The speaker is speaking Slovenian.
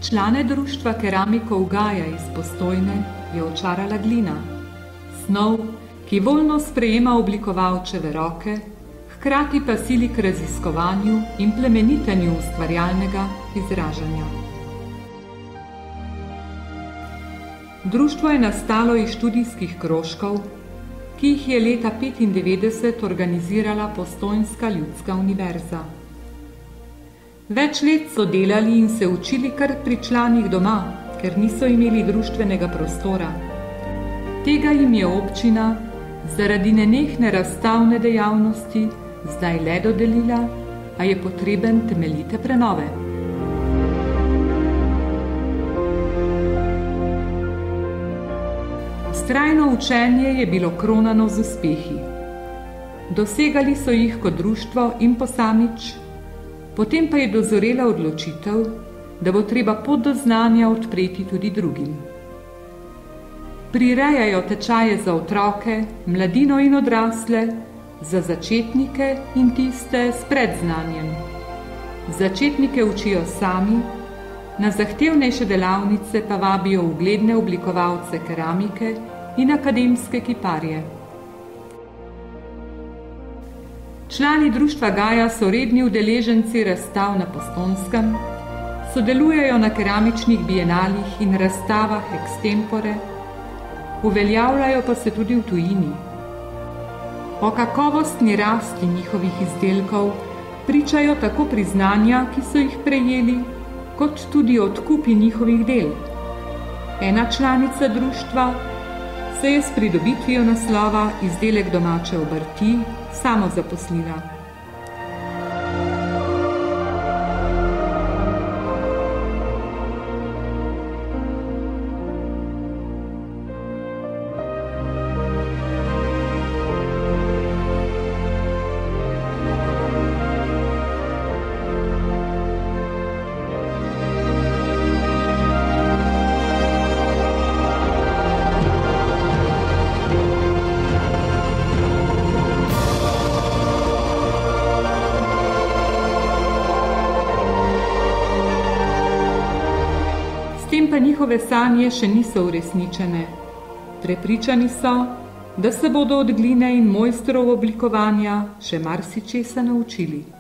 Člane društva keramikov Gaja iz Postojne je očarala glina, snov, ki voljno sprejema oblikovalčeve roke, hkrati pa sili k raziskovanju in plemenitenju ustvarjalnega izražanja. Društvo je nastalo iz študijskih krožkov, ki jih je leta 1995 organizirala Postojnska ljudska univerza. Več let so delali in se učili kar pri članih doma, ker niso imeli društvenega prostora. Tega jim je občina zaradi nenehne razstavne dejavnosti zdaj le dodelila, a je potreben temeljite prenove. Vztrajno učenje je bilo kronano z uspehi. Dosegali so jih kot društvo in posamič, potem pa je dozorela odločitev, da bo treba pot do znanja odpreti tudi drugim. Prirejajo tečaje za otroke, mladino in odrasle, za začetnike in tiste s predznanjem. Začetnike učijo sami, na zahtevnejše delavnice pa vabijo ugledne oblikovalce keramike in akademske kiparje. Člani društva Gaja so redni udeleženci razstav na Postojnskem, sodelujejo na keramičnih bienalih in razstavah extempore, uveljavljajo pa se tudi v tujini. O kakovostni rasti njihovih izdelkov pričajo tako priznanja, ki so jih prejeli, kot tudi odkupi njihovih del. Ena članica društva se je s pridobitvijo naslova izdelek domače obrti samozaposlila. S tem pa njihove sanje še niso uresničene. Prepričani so, da se bodo od gline in mojstrov oblikovanja še marsičesa naučili.